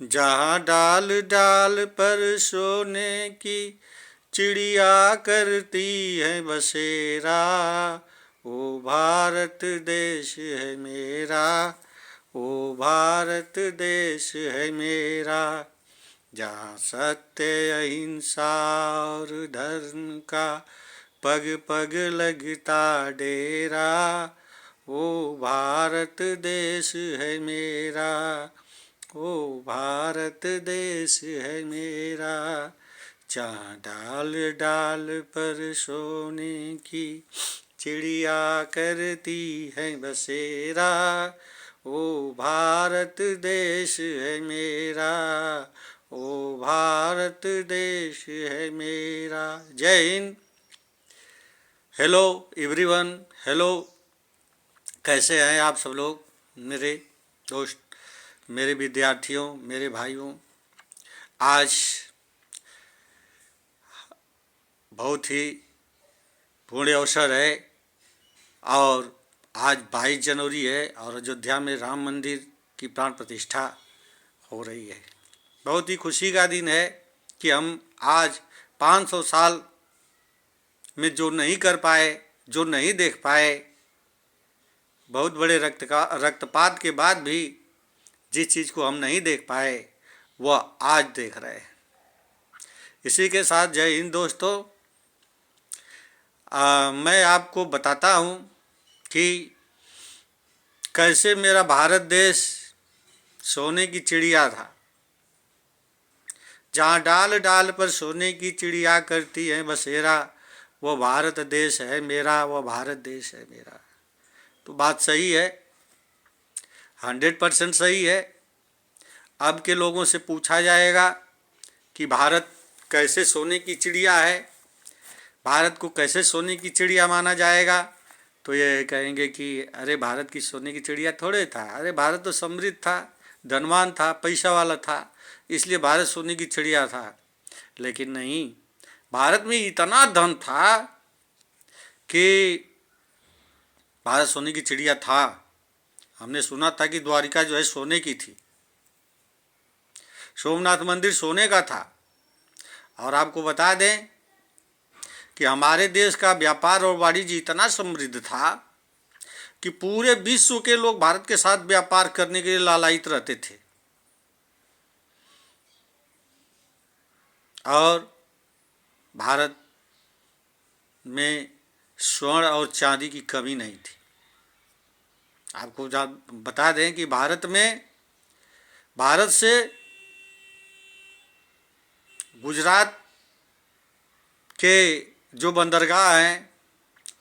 जहाँ डाल डाल पर सोने की चिड़िया करती है बसेरा, ओ भारत देश है मेरा, ओ भारत देश है मेरा। जहाँ सत्य अहिंसा और धर्म का पग पग लगता डेरा, ओ भारत देश है मेरा, ओ भारत देश है मेरा। जहाँ डाल डाल पर सोने की चिड़िया करती है बसेरा, ओ भारत देश है मेरा, ओ भारत देश है मेरा। जय हिंद। हेलो एवरीवन, हेलो, कैसे हैं आप सब लोग, मेरे दोस्त, मेरे विद्यार्थियों, मेरे भाइयों। आज बहुत ही पुण्य अवसर है और आज 22 जनवरी है और अयोध्या में राम मंदिर की प्राण प्रतिष्ठा हो रही है। बहुत ही खुशी का दिन है कि हम आज 500 साल में जो नहीं कर पाए, जो नहीं देख पाए, बहुत बड़े रक्तपात के बाद भी जिस चीज़ को हम नहीं देख पाए वह आज देख रहे हैं। इसी के साथ जय हिंद दोस्तों। मैं आपको बताता हूँ कि कैसे मेरा भारत देश सोने की चिड़िया था। जहाँ डाल डाल पर सोने की चिड़िया करती है बसेरा, वो भारत देश है मेरा, वो भारत देश है मेरा। तो बात सही है, 100% सही है। अब के लोगों से पूछा जाएगा कि भारत कैसे सोने की चिड़िया है, भारत को कैसे सोने की चिड़िया माना जाएगा, तो ये कहेंगे कि अरे भारत की सोने की चिड़िया थोड़े था, अरे भारत तो समृद्ध था, धनवान था, पैसा वाला था, इसलिए भारत सोने की चिड़िया था। लेकिन नहीं, भारत में इतना धन था कि भारत सोने की चिड़िया था। हमने सुना था कि द्वारिका जो है सोने की थी, सोमनाथ मंदिर सोने का था। और आपको बता दें कि हमारे देश का व्यापार और वाणिज्य इतना समृद्ध था कि पूरे विश्व के लोग भारत के साथ व्यापार करने के लिए लालायित रहते थे और भारत में स्वर्ण और चांदी की कमी नहीं थी। आपको बता दें कि भारत से गुजरात के जो बंदरगाह हैं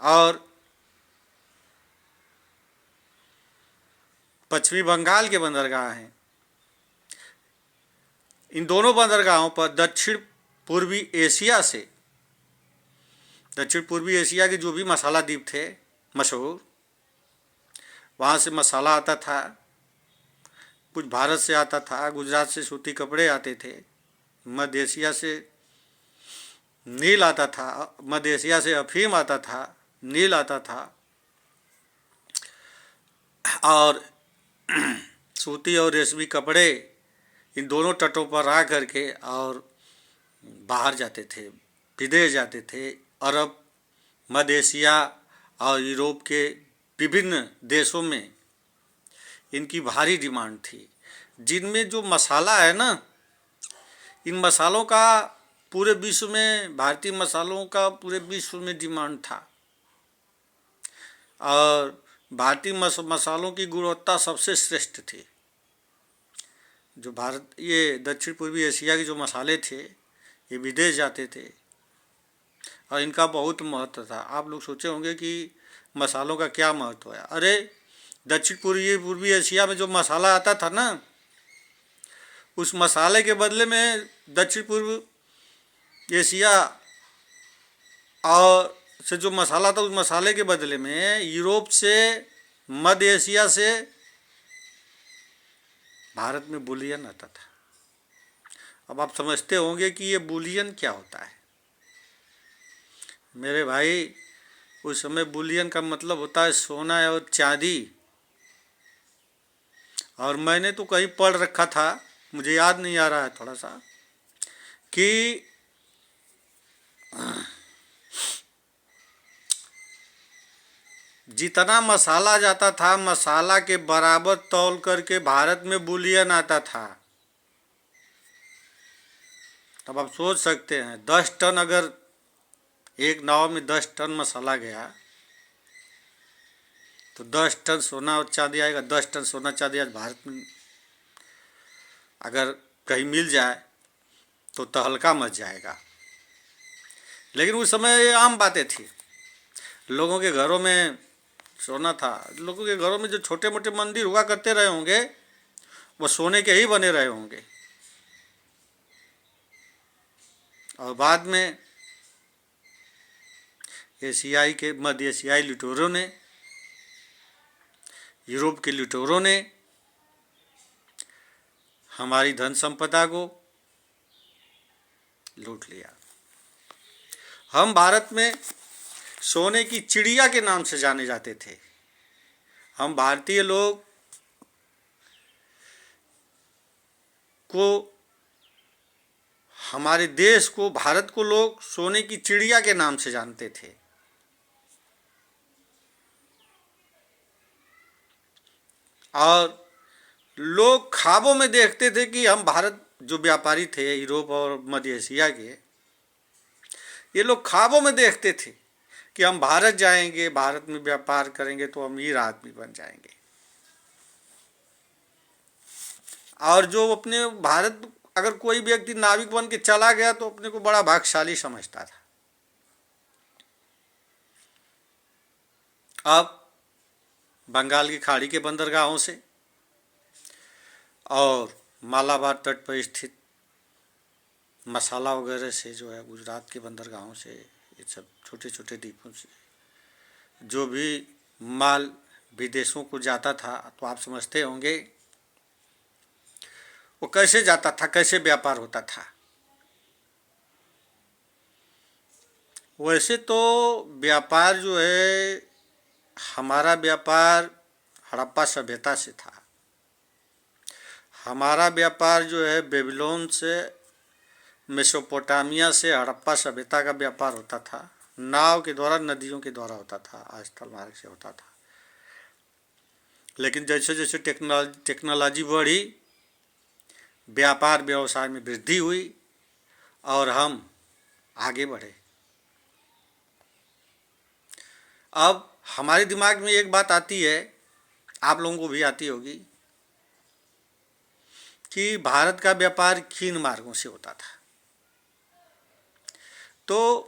और पश्चिमी बंगाल के बंदरगाह हैं, इन दोनों बंदरगाहों पर दक्षिण पूर्वी एशिया के जो भी मसाला द्वीप थे मशहूर, वहाँ से मसाला आता था, कुछ भारत से आता था, गुजरात से सूती कपड़े आते थे, मध्य एशिया से नील आता था, मध्य एशिया से अफीम आता था, नील आता था और सूती और रेशमी कपड़े इन दोनों तटों पर आ करके और बाहर जाते थे, विदेश जाते थे। अरब, मध्य एशिया और यूरोप के विभिन्न देशों में इनकी भारी डिमांड थी। जिनमें जो मसाला है ना, इन मसालों का पूरे विश्व में, भारतीय मसालों का पूरे विश्व में डिमांड था और भारतीय मसालों की गुणवत्ता सबसे श्रेष्ठ थी। जो ये दक्षिण पूर्वी एशिया के जो मसाले थे ये विदेश जाते थे और इनका बहुत महत्व था। आप लोग सोचे होंगे कि मसालों का क्या महत्व है। अरे दक्षिण पूर्वी एशिया में जो मसाला आता था ना, उस मसाले के बदले में दक्षिण पूर्व एशिया और से जो मसाला था, उस मसाले के बदले में यूरोप से, मध्य एशिया से भारत में बुलियन आता था। अब आप समझते होंगे कि ये बुलियन क्या होता है। मेरे भाई, उस समय बुलियन का मतलब होता है सोना और चांदी। और मैंने तो कहीं पढ़ रखा था मुझे याद नहीं आ रहा है थोड़ा सा, कि जितना मसाला जाता था मसाला के बराबर तौल करके भारत में बुलियन आता था। तब आप सोच सकते हैं 10 टन, अगर एक नाव में 10 टन मसाला गया तो 10 टन सोना और चांदी आएगा। 10 टन सोना चांदी आज भारत में अगर कहीं मिल जाए तो तहलका मच जाएगा। लेकिन उस समय ये आम बातें थी, लोगों के घरों में सोना था। लोगों के घरों में जो छोटे मोटे मंदिर हुआ करते रहे होंगे वो सोने के ही बने रहे होंगे। और बाद में एशियाई के मध्य एशियाई लुटेरों ने, यूरोप के लुटेरों ने हमारी धन संपदा को लूट लिया। हम भारत में सोने की चिड़िया के नाम से जाने जाते थे। हम भारतीय लोग को, हमारे देश को, भारत को लोग सोने की चिड़िया के नाम से जानते थे। और लोग ख्वाबों में देखते थे कि हम, भारत जो व्यापारी थे यूरोप और मध्य एशिया के, ये लोग ख्वाबों में देखते थे कि हम भारत जाएंगे, भारत में व्यापार करेंगे तो अमीर आदमी बन जाएंगे। और जो अपने भारत, अगर कोई व्यक्ति नाविक बन के चला गया तो अपने को बड़ा भाग्यशाली समझता था। अब बंगाल की खाड़ी के बंदरगाहों से और मालाबार तट पर स्थित मसाला वगैरह से, जो है गुजरात के बंदरगाहों से, ये सब छोटे छोटे द्वीपों से जो भी माल विदेशों को जाता था, तो आप समझते होंगे वो कैसे जाता था, कैसे व्यापार होता था। वैसे तो व्यापार जो है, हमारा व्यापार हड़प्पा सभ्यता से था। हमारा व्यापार जो है बेबीलोन से, मेसोपोटामिया से हड़प्पा सभ्यता का व्यापार होता था। नाव के द्वारा, नदियों के द्वारा होता था, स्थल मार्ग से होता था। लेकिन जैसे जैसे टेक्नोलॉजी बढ़ी, व्यापार व्यवसाय में वृद्धि हुई और हम आगे बढ़े। अब हमारे दिमाग में एक बात आती है, आप लोगों को भी आती होगी, कि भारत का व्यापार किन मार्गों से होता था। तो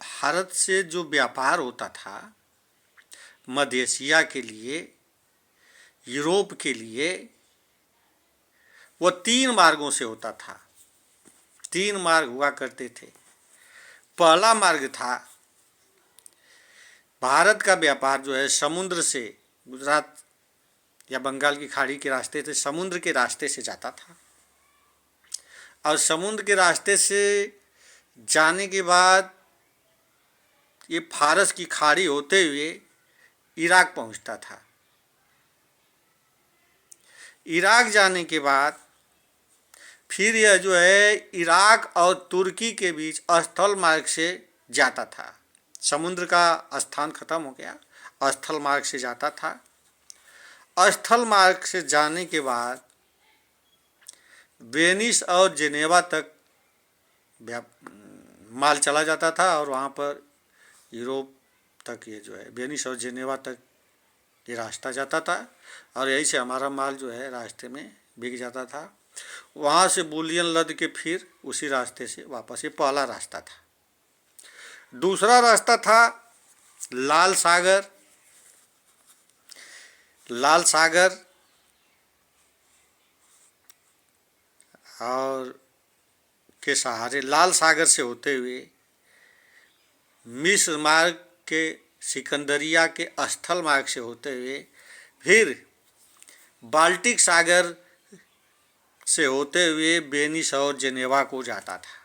भारत से जो व्यापार होता था मध्य एशिया के लिए, यूरोप के लिए, वो 3 मार्गों से होता था। 3 मार्ग हुआ करते थे। पहला मार्ग था, भारत का व्यापार जो है समुद्र से, गुजरात या बंगाल की खाड़ी के रास्ते से, समुद्र के रास्ते से जाता था। और समुद्र के रास्ते से जाने के बाद ये फारस की खाड़ी होते हुए इराक पहुंचता था। इराक जाने के बाद फिर यह जो है इराक और तुर्की के बीच स्थल मार्ग से जाता था। समुद्र का स्थान खत्म हो गया, स्थल मार्ग से जाता था। स्थल मार्ग से जाने के बाद वेनिस और जेनेवा तक माल चला जाता था और वहाँ पर यूरोप तक, ये जो है वेनिस और जेनेवा तक ये रास्ता जाता था। और यहीं से हमारा माल जो है रास्ते में बिक जाता था। वहाँ से बुलियन लद के फिर उसी रास्ते से वापस, ये पहला रास्ता था। दूसरा रास्ता था लाल सागर। लाल सागर और के सहारे, लाल सागर से होते हुए मिस्र मार्ग के सिकंदरिया के स्थल मार्ग से होते हुए फिर बाल्टिक सागर से होते हुए वेनिस और जेनेवा को जाता था।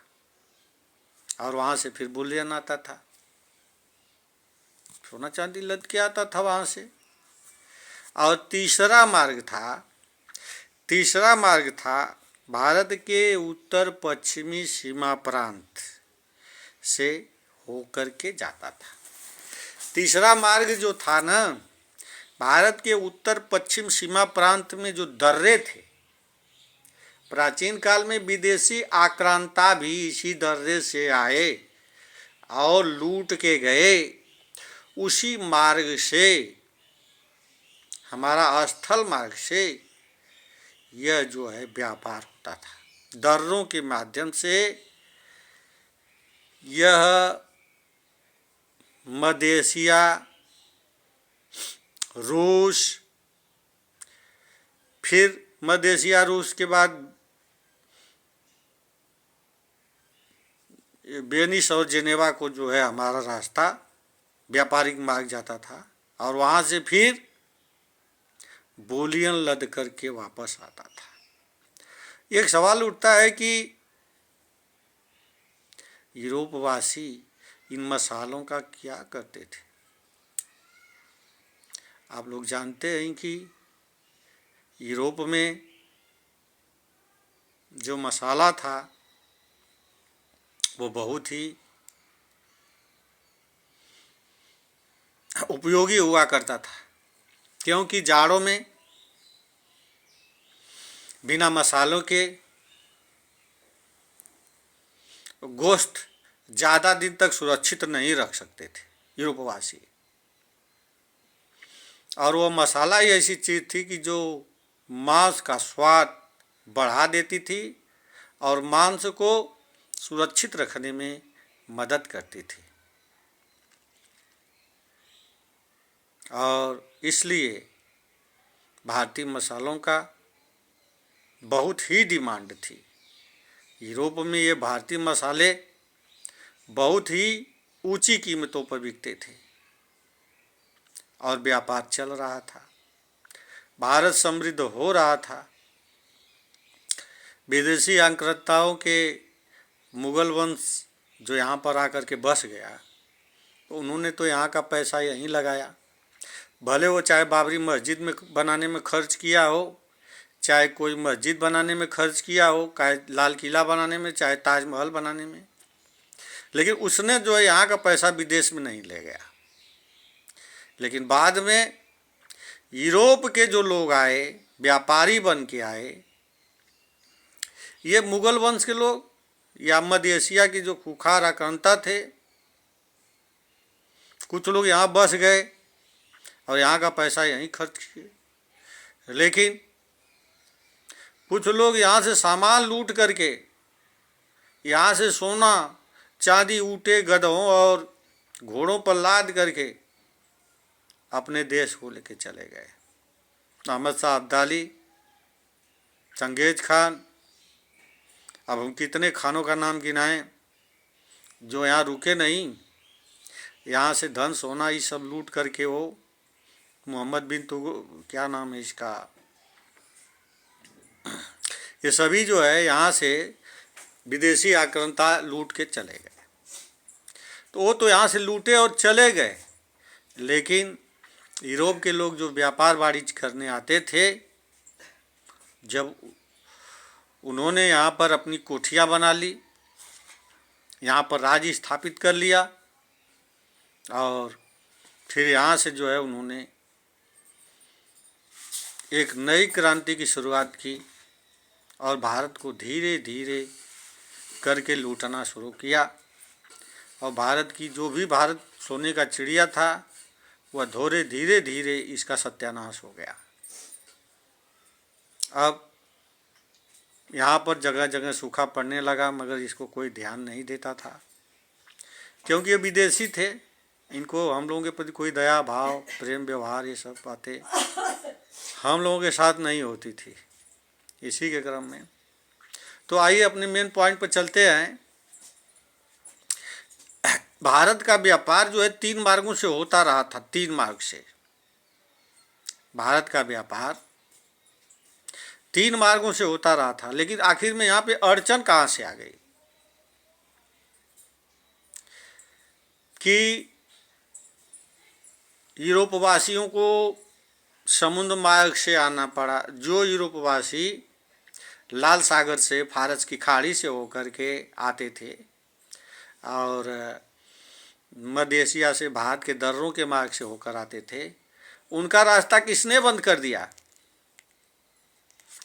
और वहाँ से फिर बुलियन आता था, सोना चांदी लद के आता था वहाँ से। और तीसरा मार्ग था तीसरा मार्ग था भारत के उत्तर पश्चिमी सीमा प्रांत से होकर के जाता था। तीसरा मार्ग जो था ना, भारत के उत्तर पश्चिम सीमा प्रांत में जो दर्रे थे, प्राचीन काल में विदेशी आक्रांता भी इसी दर्रे से आए और लूट के गए। उसी मार्ग से, हमारा स्थल मार्ग से यह जो है व्यापार होता था। दर्रों के माध्यम से यह मध्य एशिया, रूस, फिर मध्य एशिया रूस के बाद वेनिस और जेनेवा को जो है हमारा रास्ता व्यापारिक मार्ग जाता था, और वहाँ से फिर बोलियन लद करके वापस आता था। एक सवाल उठता है कि यूरोपवासी इन मसालों का क्या करते थे। आप लोग जानते हैं कि यूरोप में जो मसाला था वो बहुत ही उपयोगी हुआ करता था, क्योंकि जाड़ों में बिना मसालों के गोश्त ज़्यादा दिन तक सुरक्षित नहीं रख सकते थे यूरोपवासी। और वो मसाला ही ऐसी चीज़ थी कि जो मांस का स्वाद बढ़ा देती थी और मांस को सुरक्षित रखने में मदद करती थी। और इसलिए भारतीय मसालों का बहुत ही डिमांड थी। यूरोप में ये भारतीय मसाले बहुत ही ऊंची कीमतों पर बिकते थे और व्यापार चल रहा था। भारत समृद्ध हो रहा था। विदेशी आक्रांताओं के मुगल वंश जो यहाँ पर आकर के बस गया, तो उन्होंने तो यहाँ का पैसा यहीं लगाया। भले वो चाहे बाबरी मस्जिद में बनाने में खर्च किया हो, चाहे कोई मस्जिद बनाने में खर्च किया हो, चाहे लाल किला बनाने में, चाहे ताजमहल बनाने में, लेकिन उसने जो है यहाँ का पैसा विदेश में नहीं ले गया। लेकिन बाद में यूरोप के जो लोग आए, व्यापारी बन के आए, ये मुगल वंश के लोग या मध्य एशिया की जो खुखार आक्रांता थे, कुछ लोग यहाँ बस गए और यहाँ का पैसा यहीं खर्च किए। लेकिन कुछ लोग यहाँ से सामान लूट करके, यहाँ से सोना चांदी, ऊँटे, गधों और घोड़ों पर लाद करके अपने देश को लेके चले गए। अहमद शाह अब्दाली, चंगेज खान, अब हम कितने खानों का नाम गिनाएं जो यहाँ रुके नहीं। यहाँ से धन सोना ये सब लूट करके वो मोहम्मद बिन क्या नाम है इसका, ये सभी जो है यहाँ से विदेशी आक्रांता लूट के चले गए। तो वो तो यहाँ से लूटे और चले गए, लेकिन यूरोप के लोग जो व्यापार वाणिज्य करने आते थे, जब उन्होंने यहाँ पर अपनी कोठियाँ बना ली, यहाँ पर राज्य स्थापित कर लिया, और फिर यहाँ से जो है उन्होंने एक नई क्रांति की शुरुआत की और भारत को धीरे धीरे करके लूटना शुरू किया। और भारत की जो भी भारत सोने का चिड़िया था, वह धीरे धीरे इसका सत्यानाश हो गया। अब यहाँ पर जगह जगह सूखा पड़ने लगा, मगर इसको कोई ध्यान नहीं देता था, क्योंकि ये विदेशी थे। इनको हम लोगों के प्रति कोई दया भाव, प्रेम व्यवहार, ये सब बातें हम लोगों के साथ नहीं होती थी। इसी के क्रम में तो आइए अपने मेन पॉइंट पर चलते हैं। भारत का व्यापार जो है 3 मार्गों से होता रहा था। 3 मार्ग से भारत का व्यापार 3 मार्गों से होता रहा था, लेकिन आखिर में यहाँ पे अड़चन कहाँ से आ गई कि यूरोपवासियों को समुद्र मार्ग से आना पड़ा। जो यूरोपवासी लाल सागर से, फारस की खाड़ी से होकर के आते थे और मध्य एशिया से भारत के दर्रों के मार्ग से होकर आते थे, उनका रास्ता किसने बंद कर दिया?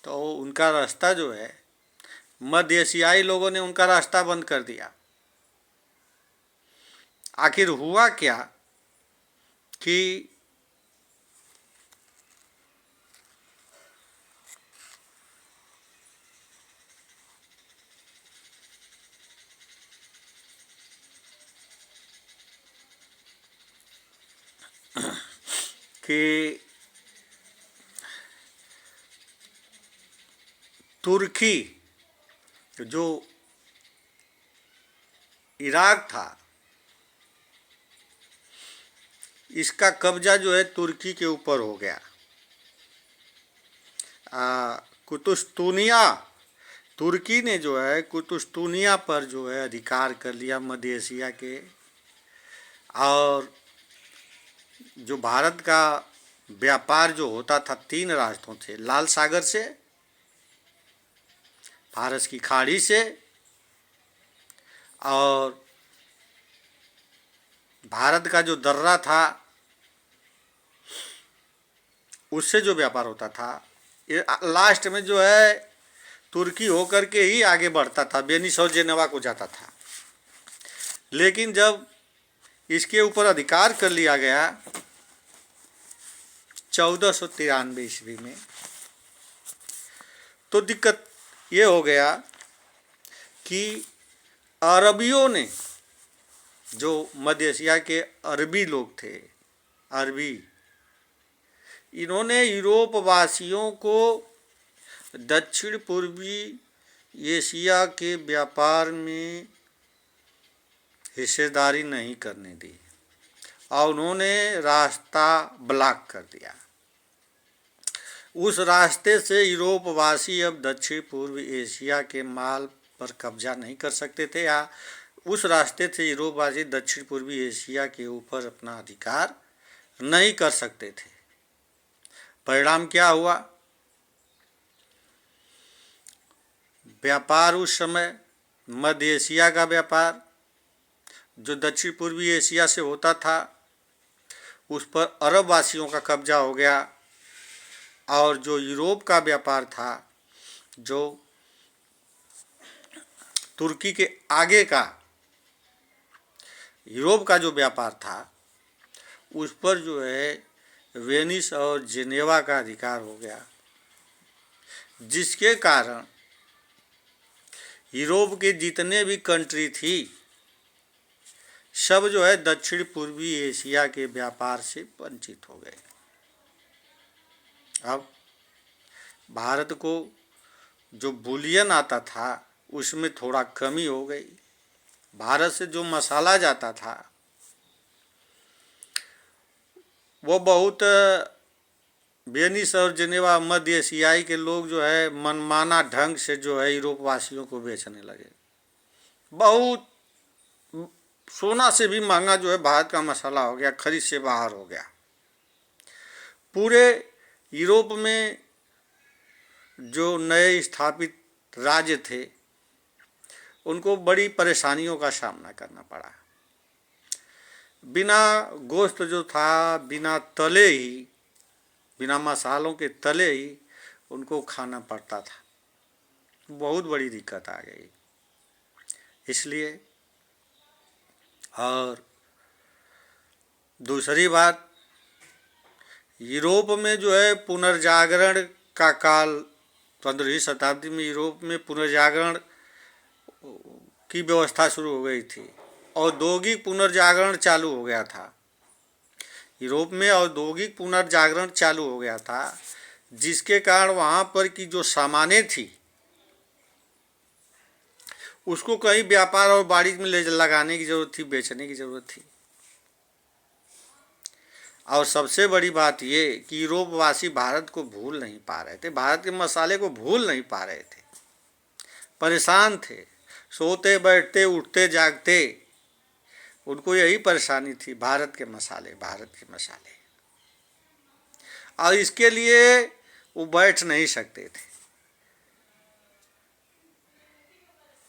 तो उनका रास्ता जो है, मध्य एशियाई लोगों ने उनका रास्ता बंद कर दिया। आखिर हुआ क्या कि तुर्की जो इराक था, इसका कब्जा जो है तुर्की के ऊपर हो गया। कुतुस्तुनिया, तुर्की ने जो है कुतुस्तुनिया पर जो है अधिकार कर लिया मध्य एशिया के। और जो भारत का व्यापार जो होता था 3 रास्तों से, लाल सागर से, फारस की खाड़ी से और भारत का जो दर्रा था उससे जो व्यापार होता था, ये लास्ट में जो है तुर्की होकर के ही आगे बढ़ता था, वेनिस और जेनेवा को जाता था। लेकिन जब इसके ऊपर अधिकार कर लिया गया 1493 ईस्वी में, तो दिक्कत ये हो गया कि अरबियों ने, जो मध्य एशिया के अरबी लोग थे, अरबी, इन्होंने यूरोप वासियों को दक्षिण पूर्वी एशिया के व्यापार में हिस्सेदारी नहीं करने दी और उन्होंने रास्ता ब्लॉक कर दिया। उस रास्ते से यूरोपवासी अब दक्षिण पूर्व एशिया के माल पर कब्जा नहीं कर सकते थे, या उस रास्ते से यूरोपवासी दक्षिण पूर्वी एशिया के ऊपर अपना अधिकार नहीं कर सकते थे। परिणाम क्या हुआ? व्यापार उस समय मध्य एशिया का व्यापार जो दक्षिण पूर्वी एशिया से होता था, उस पर अरब वासियों का कब्जा हो गया। और जो यूरोप का व्यापार था, जो तुर्की के आगे का यूरोप का जो व्यापार था, उस पर जो है वेनिस और जेनेवा का अधिकार हो गया, जिसके कारण यूरोप के जितने भी कंट्री थी, सब जो है दक्षिण पूर्वी एशिया के व्यापार से वंचित हो गए। अब भारत को जो बुलियन आता था उसमें थोड़ा कमी हो गई। भारत से जो मसाला जाता था वो बहुत वेनिस और जेनेवा मध्य एशियाई के लोग जो है मनमाना ढंग से जो है यूरोप वासियों को बेचने लगे। बहुत सोना से भी महंगा जो है भारत का मसाला हो गया, खरीद से बाहर हो गया। पूरे यूरोप में जो नए स्थापित राज्य थे उनको बड़ी परेशानियों का सामना करना पड़ा। बिना गोश्त जो था, बिना तले ही, बिना मसालों के तले ही उनको खाना पड़ता था। बहुत बड़ी दिक्कत आ गई। इसलिए, और दूसरी बात, यूरोप में जो है पुनर्जागरण का काल, 15वीं शताब्दी में यूरोप में पुनर्जागरण की व्यवस्था शुरू हो गई थी। औद्योगिक पुनर्जागरण चालू हो गया था। यूरोप में औद्योगिक पुनर्जागरण चालू हो गया था, जिसके कारण वहाँ पर की जो सामानें थी उसको कहीं व्यापार और वाणिज्य में ले लगाने की जरूरत थी, बेचने की जरूरत थी। और सबसे बड़ी बात ये कि यूरोपवासी भारत को भूल नहीं पा रहे थे, भारत के मसाले को भूल नहीं पा रहे थे, परेशान थे। सोते बैठते उठते जागते उनको यही परेशानी थी, भारत के मसाले, भारत के मसाले। और इसके लिए वो बैठ नहीं सकते थे।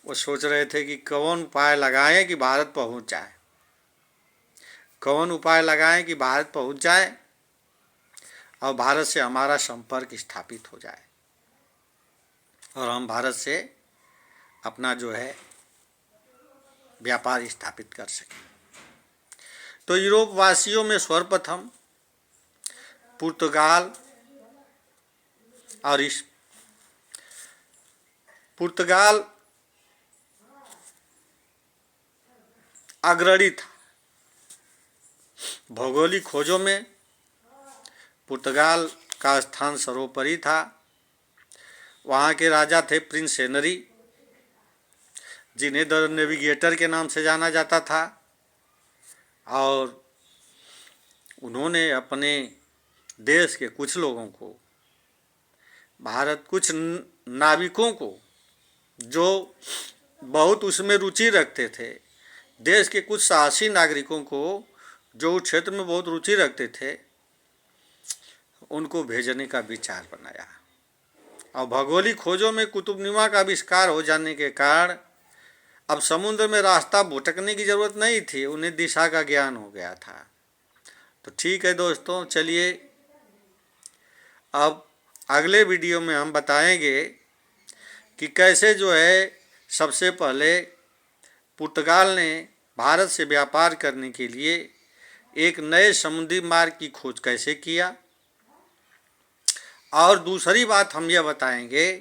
वो सोच रहे थे कि कौन उपाय लगाएं कि भारत पहुंच जाए, कौन उपाय लगाएं कि भारत पहुंच जाए और भारत से हमारा संपर्क स्थापित हो जाए और हम भारत से अपना जो है व्यापार स्थापित कर सकें। तो यूरोप वासियों में सर्वप्रथम पुर्तगाल और पुर्तगाल अग्रणी था। भौगोलिक खोजों में पुर्तगाल का स्थान सर्वोपरि था। वहाँ के राजा थे प्रिंस हेनरी, जिन्हें द नेविगेटर के नाम से जाना जाता था, और उन्होंने अपने देश के कुछ लोगों को, कुछ नाविकों को जो बहुत उसमें रुचि रखते थे, देश के कुछ साहसी नागरिकों को जो उस क्षेत्र में बहुत रुचि रखते थे, उनको भेजने का विचार बनाया। और भौगोलिक खोजों में कुतुबनुमा का आविष्कार हो जाने के कारण अब समुद्र में रास्ता भटकने की ज़रूरत नहीं थी, उन्हें दिशा का ज्ञान हो गया था। तो ठीक है दोस्तों, चलिए अब अगले वीडियो में हम बताएंगे कि कैसे जो है सबसे पहले पुर्तगाल ने भारत से व्यापार करने के लिए एक नए समुद्री मार्ग की खोज कैसे किया। और दूसरी बात हम यह बताएंगे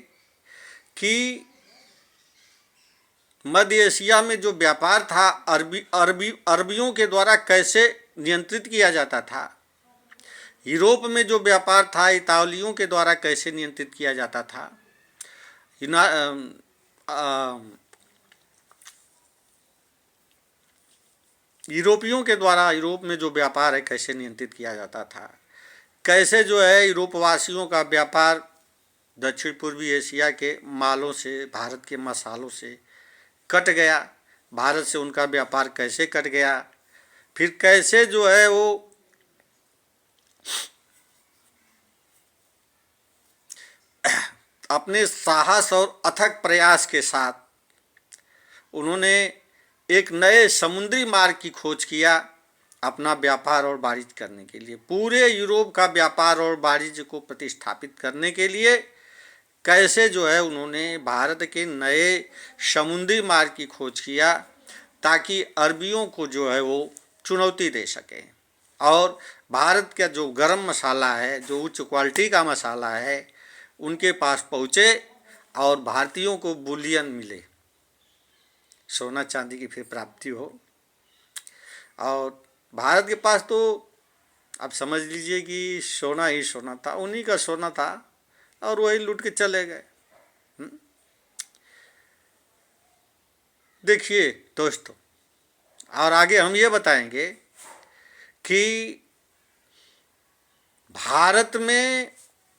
कि मध्य एशिया में जो व्यापार था अरबियों के द्वारा कैसे नियंत्रित किया जाता था। यूरोप में जो व्यापार था इतालियों के द्वारा कैसे नियंत्रित किया जाता था। यूरोपियों के द्वारा यूरोप में जो व्यापार है कैसे नियंत्रित किया जाता था। कैसे जो है यूरोपवासियों का व्यापार दक्षिण पूर्वी एशिया के मालों से, भारत के मसालों से कट गया, भारत से उनका व्यापार कैसे कट गया। फिर कैसे जो है वो अपने साहस और अथक प्रयास के साथ उन्होंने एक नए समुद्री मार्ग की खोज किया अपना व्यापार और वाणिज्य करने के लिए। पूरे यूरोप का व्यापार और वाणिज्य को प्रतिस्थापित करने के लिए कैसे जो है उन्होंने भारत के नए समुद्री मार्ग की खोज किया, ताकि अरबियों को जो है वो चुनौती दे सके और भारत का जो गरम मसाला है, जो उच्च क्वालिटी का मसाला है, उनके पास पहुँचे और भारतीयों को बुलियन मिले, सोना चांदी की फिर प्राप्ति हो। और भारत के पास तो आप समझ लीजिए कि सोना ही सोना था, उन्हीं का सोना था और वही लूट के चले गए। देखिए दोस्तों, और आगे हम ये बताएंगे कि भारत में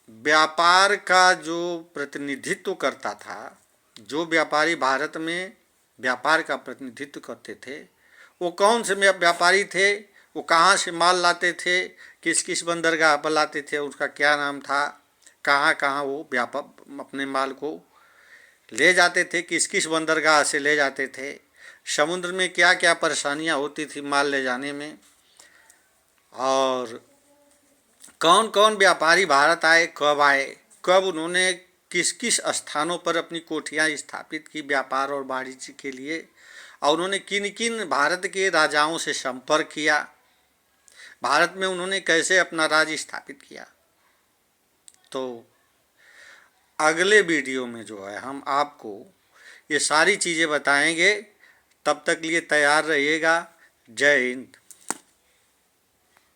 व्यापार का जो प्रतिनिधित्व करता था, जो व्यापारी भारत में व्यापार का प्रतिनिधित्व करते थे, वो कौन से व्यापारी थे, वो कहाँ से माल लाते थे, किस किस बंदरगाह पर लाते थे, उसका क्या नाम था, कहाँ कहाँ वो व्यापार अपने माल को ले जाते थे, किस किस बंदरगाह से ले जाते थे, समुद्र में क्या क्या परेशानियाँ होती थी माल ले जाने में, और कौन कौन व्यापारी भारत आए, कब उन्होंने किस किस स्थानों पर अपनी कोठियाँ स्थापित की व्यापार और वाणिज्य के लिए, और उन्होंने किन किन भारत के राजाओं से संपर्क किया, भारत में उन्होंने कैसे अपना राज्य स्थापित किया। तो अगले वीडियो में जो है हम आपको ये सारी चीज़ें बताएंगे। तब तक लिए तैयार रहिएगा। जय हिंद।